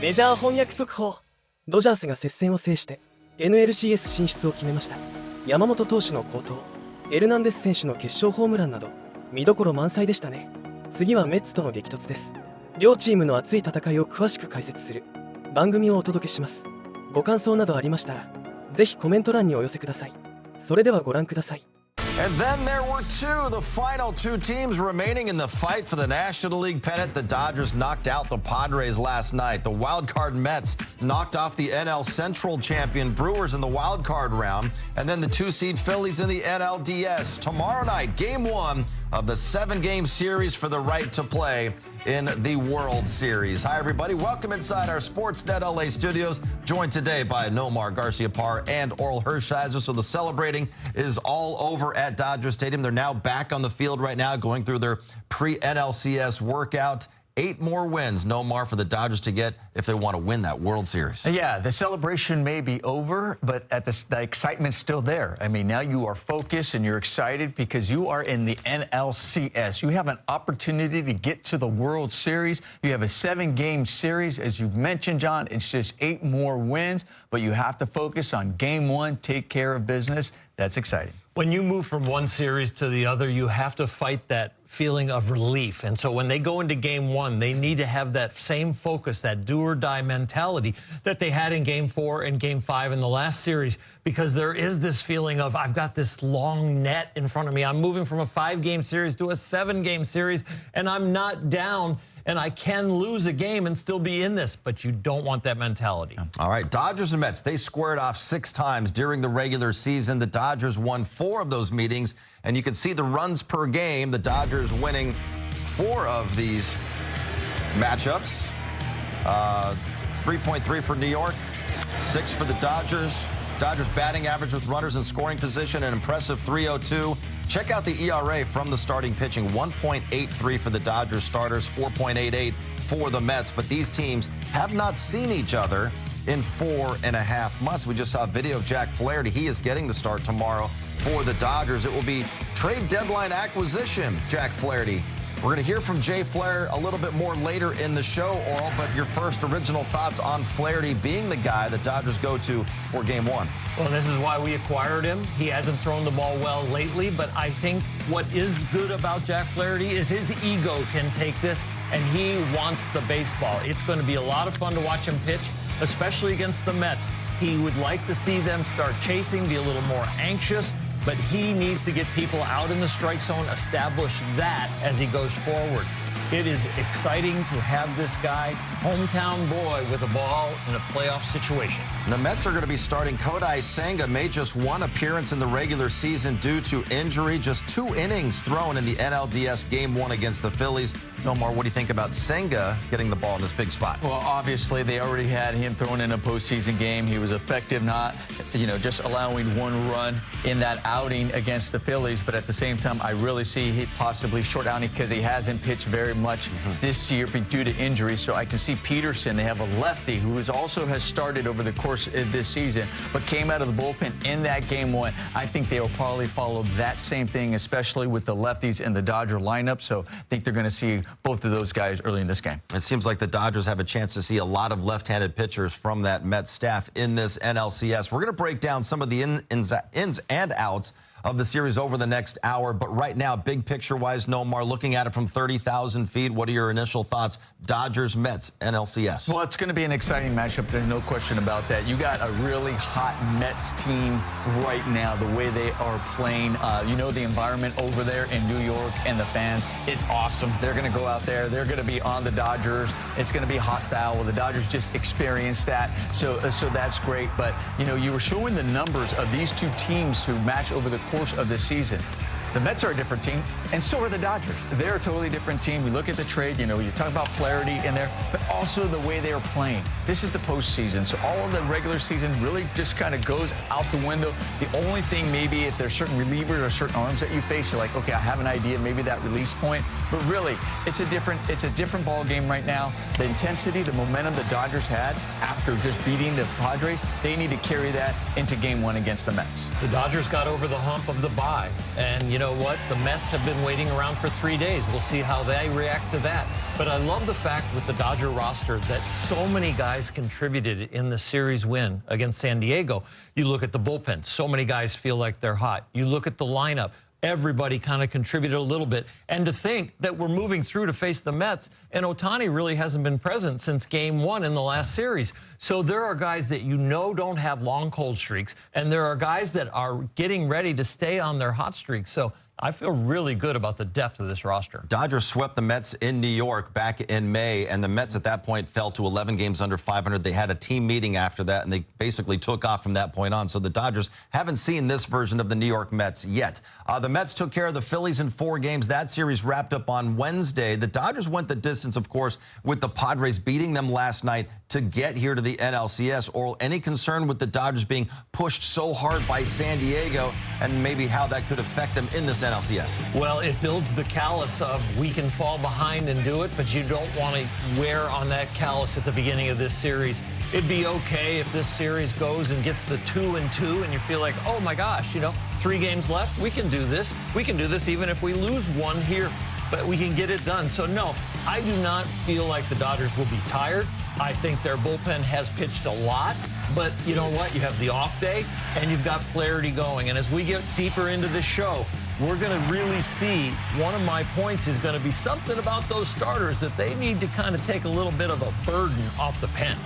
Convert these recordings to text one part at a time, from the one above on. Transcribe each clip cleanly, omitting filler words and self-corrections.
メジャー翻訳速報。ドジャースが接戦を制して NLCS 進出を決めました。山本投手の好投、エルナンデス選手の決勝ホームランなど見どころ満載でしたね。次はメッツとの激突です。両チームの熱い戦いを詳しく解説する番組をお届けします。ご感想などありましたらぜひコメント欄にお寄せください。それではご覧ください。And then there were the final two teams remaining in the fight for the National League pennant. The Dodgers knocked out the Padres last night. The wildcard Mets knocked off the NL Central champion Brewers in the wildcard round. And then the 2-seed Phillies in the NLDS. Tomorrow night, Game 1 of the 7-game series for the right to play in the World Series. Hi, everybody. Welcome inside our Sportsnet LA studios, joined today by Nomar Garciaparra and Oral Hershiser. So the celebrating is all over at Dodger Stadium. They're now back on the field right now, going through their pre-NLCS workout. 8 more wins, Nomar, for the Dodgers to get if they want to win that World Series. Yeah, the celebration may be over, but the excitement's still there. I mean, now you are focused and you're excited because you are in the NLCS. You have an opportunity to get to the World Series. You have a 7-game series. As you mentioned, John, it's just 8 more wins, but you have to focus on Game 1, take care of business. That's exciting. When you move from one series to the other, you have to fight that feeling of relief. And so when they go into Game 1, they need to have that same focus, that do-or-die mentality that they had in Game 4 and Game 5 in the last series, because there is this feeling of, I've got this long net in front of me. I'm moving from a 5-game series to a 7-game series, and I'm not down. And I can lose a game and still be in this, but you don't want that mentality. All right, Dodgers and Mets, they squared off 6 times during the regular season. The Dodgers won 4 of those meetings, and you can see the runs per game. The Dodgers winning 4 of these matchups. 3.3 for New York, 6 for the Dodgers. Dodgers batting average with runners in scoring position, an impressive 3.02. Check out the ERA from the starting pitching, 1.83 for the Dodgers starters, 4.88 for the Mets. But these teams have not seen each other in 4.5 months. We just saw a video of Jack Flaherty. He is getting the start tomorrow for the Dodgers. It will be trade deadline acquisition, Jack Flaherty. We're going to hear from Jay Flair a little bit more later in the show, Oral, but your first original thoughts on Flaherty being the guy the Dodgers go to for Game 1. Well, this is why we acquired him. He hasn't thrown the ball well lately, but I think what is good about Jack Flaherty is his ego can take this, and he wants the baseball. It's going to be a lot of fun to watch him pitch, especially against the Mets. He would like to see them start chasing, be a little more anxious, but he needs to get people out in the strike zone, establish that as he goes forward. It is exciting to have this guy, hometown boy, with a ball in a playoff situation. The Mets are going to be starting Kodai Senga. Made just 1 appearance in the regular season due to injury. Just 2 innings thrown in the NLDS Game 1 against the Phillies. Nomar, what do you think about Senga getting the ball in this big spot? Well, obviously, they already had him thrown in a postseason game. He was effective, not, just allowing 1 run in that outing against the Phillies. But at the same time, I really see he possibly short outing because he hasn't pitched very much this year due to injury. So I can see Peterson. They have a lefty who also has started over the course of this season, but came out of the bullpen in that Game 1. I think they will probably follow that same thing, especially with the lefties in the Dodger lineup. So I think they're going to see both of those guys early in this game. It seems like the Dodgers have a chance to see a lot of left-handed pitchers from that Mets staff in this NLCS. We're going to break down some of the ins and outs of the series over the next hour. But right now, big picture-wise, Nomar, looking at it from 30,000 feet, what are your initial thoughts? Dodgers, Mets, NLCS. Well, it's going to be an exciting matchup. There's no question about that. You got a really hot Mets team right now, the way they are playing. The environment over there in New York and the fans, it's awesome. They're going to go out there. They're going to be on the Dodgers. It's going to be hostile. Well, the Dodgers just experienced that. So that's great. But, you were showing the numbers of these 2 teams who match over the course of this season. The Mets are a different team, and so are the Dodgers. They're a totally different team. We look at the trade, you talk about Flaherty in there, but also the way they are playing. This is the postseason, so all of the regular season really just kind of goes out the window. The only thing maybe if there's certain relievers or certain arms that you face, you're like, okay, I have an idea, maybe that release point. But really, it's a different ball game right now. The intensity, the momentum the Dodgers had after just beating the Padres, they need to carry that into Game 1 against the Mets. The Dodgers got over the hump of the bye, and you know what? The Mets have been been waiting around for 3 days. We'll see how they react to that. But I love the fact with the Dodger roster that so many guys contributed in the series win against San Diego. You look at the bullpen. So many guys feel like they're hot. You look at the lineup. Everybody kind of contributed a little bit. And to think that we're moving through to face the Mets, and Ohtani really hasn't been present since Game 1 in the last series. So there are guys that you know don't have long cold streaks, and there are guys that are getting ready to stay on their hot streaks. So I feel really good about the depth of this roster. Dodgers swept the Mets in New York back in May, and the Mets at that point fell to 11 games under 500. They had a team meeting after that, and they basically took off from that point on. So the Dodgers haven't seen this version of the New York Mets yet. The Mets took care of the Phillies in 4 games. That series wrapped up on Wednesday. The Dodgers went the distance, of course, with the Padres beating them last night to get here to the NLCS. Or any concern with the Dodgers being pushed so hard by San Diego and maybe how that could affect them in this NLCS? Well, it builds the callus of we can fall behind and do it, but you don't want to wear on that callus at the beginning of this series. It'd be okay if this series goes and gets the 2-2 and you feel like, oh my gosh, 3 games left. We can do this. We can do this even if we lose one here, but we can get it done. So no, I do not feel like the Dodgers will be tired. I think their bullpen has pitched a lot, but you know what? You have the off day and you've got Flaherty going. And as we get deeper into this show, we're going to really see, one of my points is going to be something about those starters that they need to kind of take a little bit of a burden off the pen.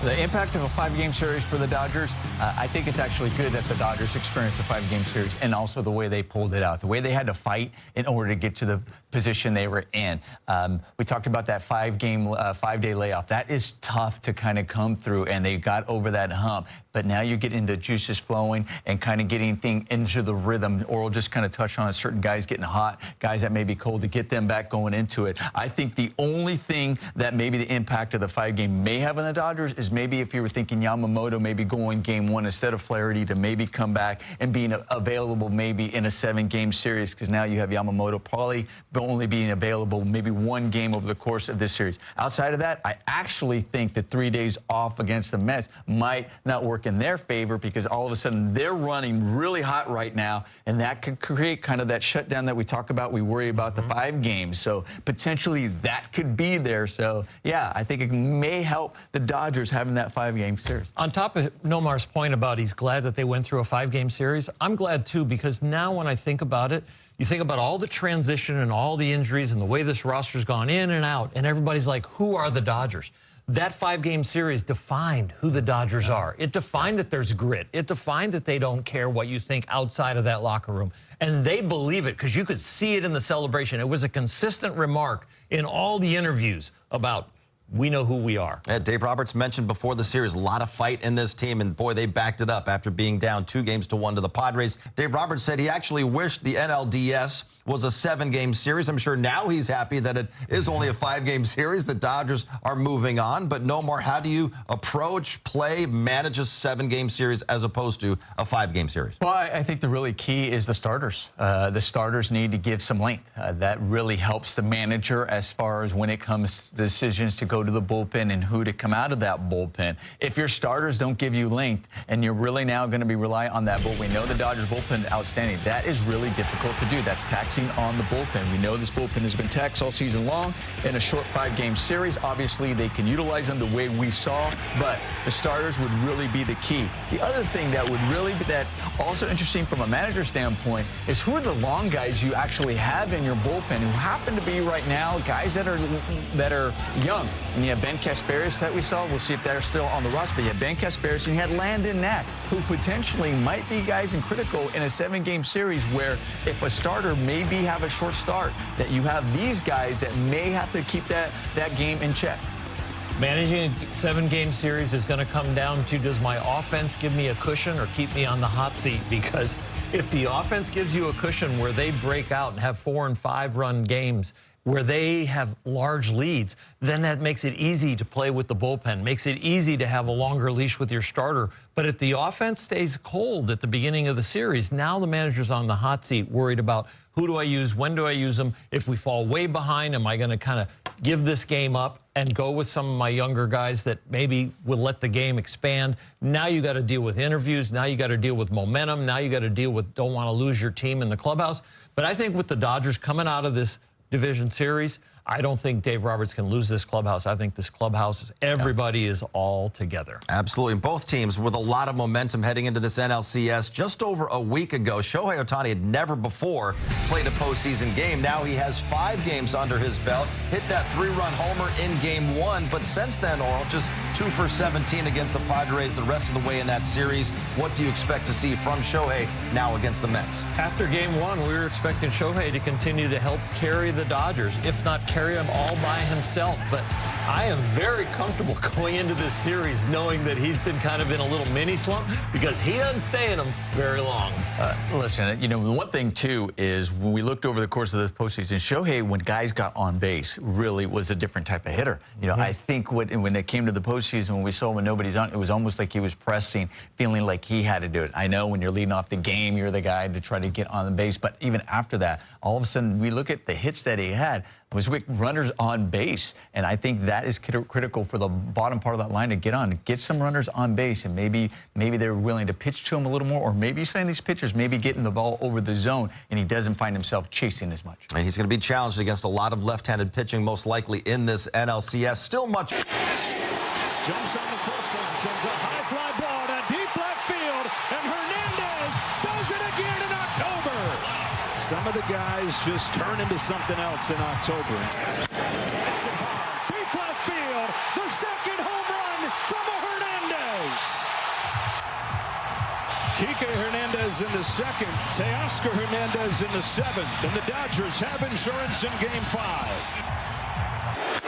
The impact of a 5-game series for the Dodgers, I think it's actually good that the Dodgers experienced a 5-game series, and also the way they pulled it out, the way they had to fight in order to get to the position they were in. We talked about that 5-day layoff. That is tough to kind of come through, and they got over that hump. But now you're getting the juices flowing and kind of getting things into the rhythm. Oral just kind of touched on it, certain guys getting hot, guys that may be cold, to get them back going into it. I think the only thing that maybe the impact of the 5-game may have on the Dodgers is maybe if you were thinking Yamamoto maybe going Game 1 instead of Flaherty, to maybe come back and being available maybe in a 7-game series, because now you have Yamamoto probably only being available maybe 1 game over the course of this series. Outside of that, I actually think that 3 days off against the Mets might not work in their favor, because all of a sudden they're running really hot right now, and that could create kind of that shutdown that we talk about. We worry about the 5 games, so potentially that could be there. So yeah, I think it may help the Dodgers having that 5-game series. On top of Nomar's point about he's glad that they went through a 5-game series, I'm glad too, because now when I think about it, you think about all the transition and all the injuries and the way this roster's gone in and out, and everybody's like, who are the Dodgers? That 5-game series defined who the Dodgers are. It defined that there's grit. It defined that they don't care what you think outside of that locker room. And they believe it, because you could see it in the celebration. It was a consistent remark in all the interviews about, we know who we are. Dave Roberts mentioned before the series, a lot of fight in this team, and boy, they backed it up after being down 2-1 to the Padres. Dave Roberts said he actually wished the NLDS was a 7-game series. I'm sure now he's happy that it is only a 5-game series. The Dodgers are moving on, but no more. How do you approach, play, manage a 7-game series as opposed to a 5-game series? Well, I think the really key is the starters. The starters need to give some length. That really helps the manager as far as when it comes to decisions to go to the bullpen and who to come out of that bullpen. If your starters don't give you length and you're really now going to be relying on that bullpen, we know the Dodgers bullpen outstanding. That is really difficult to do. That's taxing on the bullpen. We know this bullpen has been taxed all season long. In a short 5-game series, obviously they can utilize them the way we saw, but the starters would really be the key. The other thing that would really be that also interesting from a manager standpoint is who are the long guys you actually have in your bullpen who happen to be right now guys that are young. And you have Ben Casparis that we saw. We'll see if they're still on the roster. But you have Ben Casparis and you had Landon Knack, who potentially might be guys in critical in a 7-game series where if a starter maybe have a short start, that you have these guys that may have to keep that game in check. Managing a 7-game series is going to come down to, does my offense give me a cushion or keep me on the hot seat? Because if the offense gives you a cushion where they break out and have 4- and 5-run games, where they have large leads, then that makes it easy to play with the bullpen, makes it easy to have a longer leash with your starter. But if the offense stays cold at the beginning of the series, now the manager's on the hot seat, worried about who do I use, when do I use them? If we fall way behind, am I going to kind of give this game up and go with some of my younger guys that maybe will let the game expand? Now you got to deal with interviews. Now you got to deal with momentum. Now you got to deal with don't want to lose your team in the clubhouse. But I think with the Dodgers coming out of this division series, I don't think Dave Roberts can lose this clubhouse. I think this clubhouse, everybody is all together. Absolutely. Both teams with a lot of momentum heading into this NLCS. Just over a week ago, Shohei Ohtani had never before played a postseason game. Now he has 5 games under his belt. Hit that 3-run homer in Game 1. But since then, Oral, just 2 for 17 against the Padres the rest of the way in that series. What do you expect to see from Shohei now against the Mets? After Game 1, we were expecting Shohei to continue to help carry the Dodgers, if not carry him all by himself. But I am very comfortable going into this series knowing that he's been kind of in a little mini slump because he doesn't stay in them very long. Listen, you know, the one thing, too, is when we looked over the course of the postseason, Shohei, when guys got on base, really was a different type of hitter. You know, I think when it came to the postseason, when we saw when nobody's on, it was almost like he was pressing, feeling like he had to do it. I know when you're leading off the game, you're the guy to try to get on the base. But even after that, all of a sudden, we look at the hits that he had. Was with runners on base, and I think that is critical for the bottom part of that line to get on, get some runners on base, and maybe they're willing to pitch to him a little more, or maybe some of these pitchers maybe getting the ball over the zone, and he doesn't find himself chasing as much. And he's going to be challenged against a lot of left-handed pitching, most likely in this NLCS. Still much. Jumps on the first one, sends a high fly ball to deep left field, and Hernandez does it again in October. Some of the guys just turn into something else in October. It's it hard, deep left field, the second home run from Hernandez. Kike Hernandez in the second, Teoscar Hernandez in the 7th, and the Dodgers have insurance in Game 5.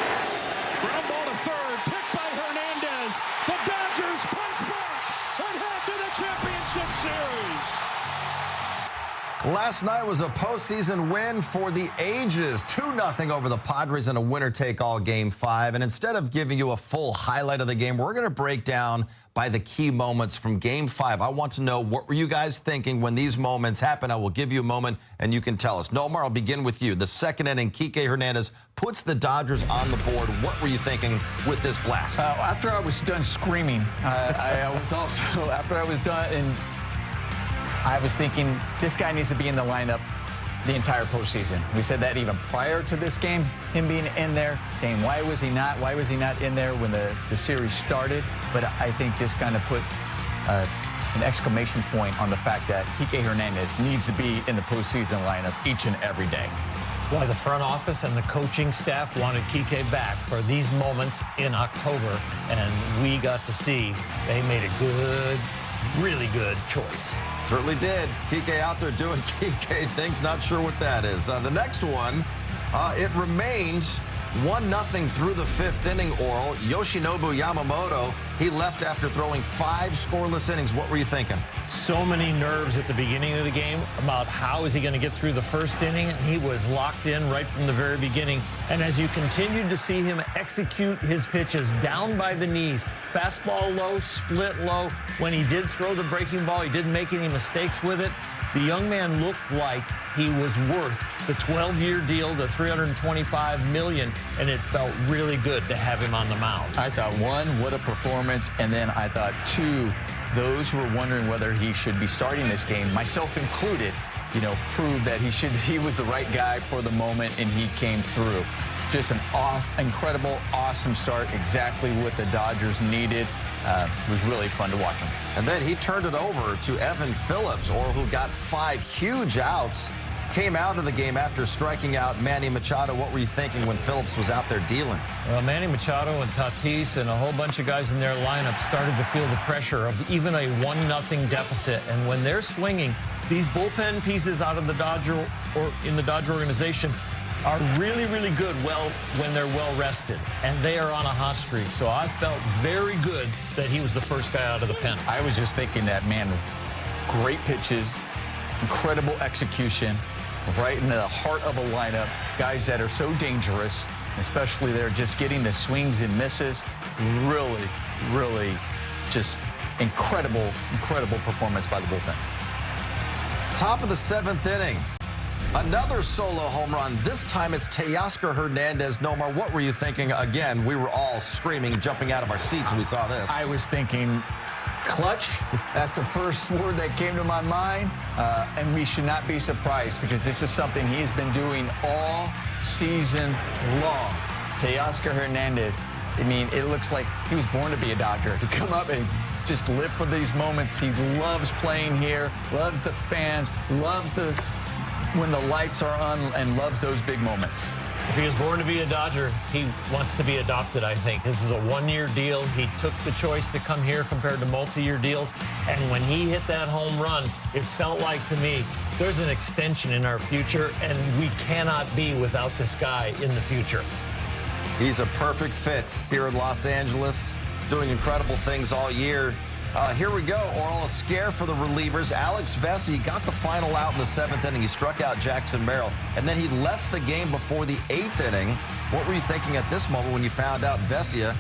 Ground ball to third, picked by Hernandez. The Dodgers punch back and head to the championship series. Last night was a postseason win for the ages. 2-0 over the Padres in a winner-take-all Game 5. And instead of giving you a full highlight of the game, we're going to break down by the key moments from Game 5. I want to know, what were you guys thinking when these moments happened? I will give you a moment, and you can tell us. Nomar, I'll begin with you. The second inning, Kike Hernandez puts the Dodgers on the board. What were you thinking with this blast? After I was done screaming, I was also, after I was done, and I was thinking, this guy needs to be in the lineup the entire postseason. We said that even prior to this game, him being in there, saying, why was he not in there when the series started? But I think this kind of put an exclamation point on the fact that Kike Hernandez needs to be in the postseason lineup each and every day. That's why the front office and the coaching staff wanted Kike back for these moments in October, and we got to see they made a good, really good choice. Certainly did. Kike out there doing Kike things. Not sure what that is. The next one, it remained 1-0 through the 5th inning, Oral. Yoshinobu Yamamoto, he left after throwing 5 scoreless innings. What were you thinking? So many nerves at the beginning of the game about how is he going to get through the first inning, and he was locked in right from the very beginning. And as you continued to see him execute his pitches down by the knees, fastball low, split low, when he did throw the breaking ball, he didn't make any mistakes with it. The young man looked like he was worth the 12-year deal, the $325 million, and it felt really good to have him on the mound. I thought, 1, what a performance, and then I thought, 2, those who were wondering whether he should be starting this game, myself included, you know, proved that he was the right guy for the moment, and he came through. Just an incredible, awesome start, exactly what the Dodgers needed. It was really fun to watch him. And then he turned it over to Evan Phillips, or who got 5 huge outs, came out of the game after striking out Manny Machado. What were you thinking when Phillips was out there dealing? Well, Manny Machado and Tatis and a whole bunch of guys in their lineup started to feel the pressure of even a 1-0 deficit. And when they're swinging, these bullpen pieces out of the Dodger or in the Dodger organization are really, really good when they're well rested, and they are on a hot streak. So I felt very good that he was the first guy out of the pen. I was just thinking that, man, great pitches, incredible execution, right in the heart of a lineup. Guys that are so dangerous, especially they're just getting the swings and misses. Really just incredible performance by the bullpen. Top of the 7th inning. Another solo home run. This time it's Teoscar Hernandez. Nomar, what were you thinking? Again, we were all screaming, jumping out of our seats when we saw this. I was thinking clutch. That's the first word that came to my mind. And we should not be surprised because this is something he's been doing all season long. Teoscar Hernandez, I mean, it looks like he was born to be a Dodger, to come up and just live for these moments. He loves playing here, loves the fans, loves when the lights are on, and loves those big moments. If he was born to be a Dodger, he wants to be adopted, I think. This is a one-year deal. He took the choice to come here compared to multi-year deals. And when he hit that home run, it felt like to me, there's an extension in our future, and we cannot be without this guy in the future. He's a perfect fit here in Los Angeles, doing incredible things all year. Here we go. Oral, a scare for the relievers. Alex Vesia got the final out in the 7th inning. He struck out Jackson Merrill, and then he left the game before the 8th inning. What were you thinking at this moment when you found out Vesia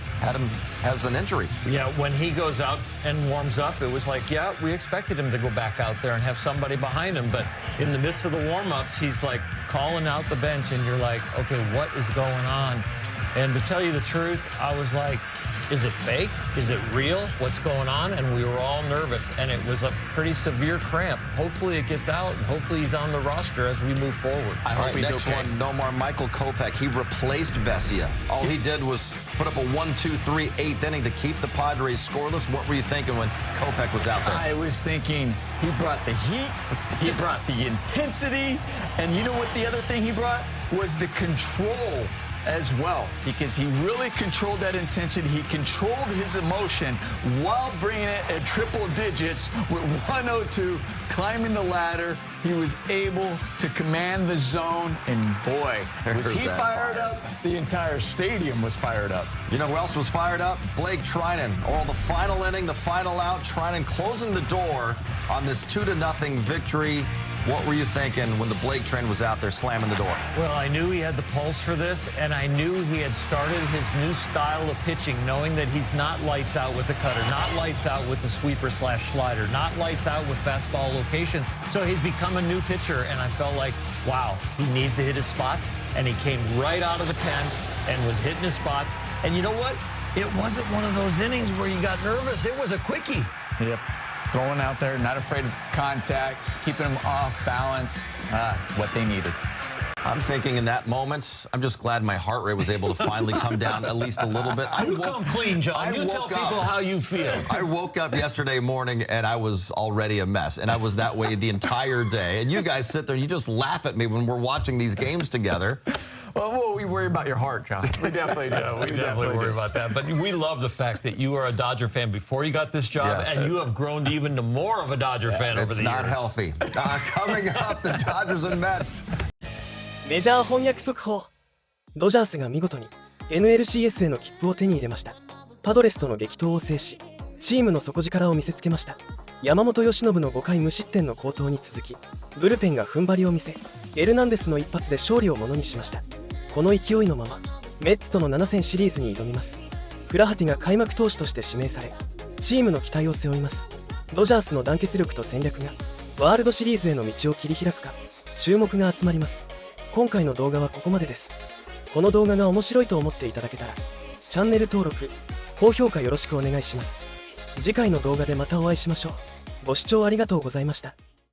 has an injury? Yeah, when he goes out and warms up, it was like, yeah, we expected him to go back out there and have somebody behind him. But in the midst of the warm-ups, he's like calling out the bench, and you're like, okay, what is going on? And to tell you the truth, I was like, is it fake? Is it real? What's going on? And we were all nervous, and it was a pretty severe cramp. Hopefully it gets out, and hopefully he's on the roster as we move forward. I hope he's next okay. one, Nomar, Michael Kopech. He replaced Vesia. All he did was put up a 1-2-3 8th inning to keep the Padres scoreless. What were you thinking when Kopech was out there? I was thinking he brought the heat, he brought the intensity, and you know what the other thing he brought was the control as well, because he really controlled that intensity. He controlled his emotion while bringing it at triple digits with 102, climbing the ladder. He was able to command the zone, and boy, was he fired up. The entire stadium was fired up. You know who else was fired up? Blake Treinen. Oral, the final inning, the final out. Treinen closing the door on this 2-0 victory. What were you thinking when the Blake train was out there slamming the door? Well, I knew he had the pulse for this, and I knew he had started his new style of pitching, knowing that he's not lights out with the cutter, not lights out with the sweeper/slider, not lights out with fastball location. So he's become a new pitcher, and I felt like, wow, he needs to hit his spots, and he came right out of the pen and was hitting his spots. And you know what? It wasn't one of those innings where you got nervous. It was a quickie. Yep. Throwing out there, not afraid of contact, keeping them off balance, what they needed. I'm thinking in that moment, I'm just glad my heart rate was able to finally come down at least a little bit. You come clean, John. You tell people how you feel. I woke up yesterday morning and I was already a mess, and I was that way the entire day. And you guys sit there and you just laugh at me when we're watching these games together. Well, we worry about your heart, John. We definitely do. We definitely worry about that. But we love the fact that you are a Dodger fan before you got this job, Yes. and you have grown even to more of a Dodger fan over the years. It's not healthy. Coming up, the Dodgers and Mets. メジャー翻訳速報。ドジャースが見事に NLCS への切符を手に入れました。パドレスとの激闘を制し、チームの底力を見せつけました。山本由伸の5回無失点の好投に続き、ブルペンが踏ん張りを見せ、エルナンデスの一発で勝利をものにしました。この勢いのままメッツとの7戦シリーズに挑みます。フラハティが開幕投手として指名され、チームの期待を背負います。ドジャースの団結力と戦略がワールドシリーズへの道を切り開くか、注目が集まります。今回の動画はここまでです。この動画が面白いと思っていただけたらチャンネル登録、高評価よろしくお願いします。次回の動画でまたお会いしましょう。ご視聴ありがとうございました。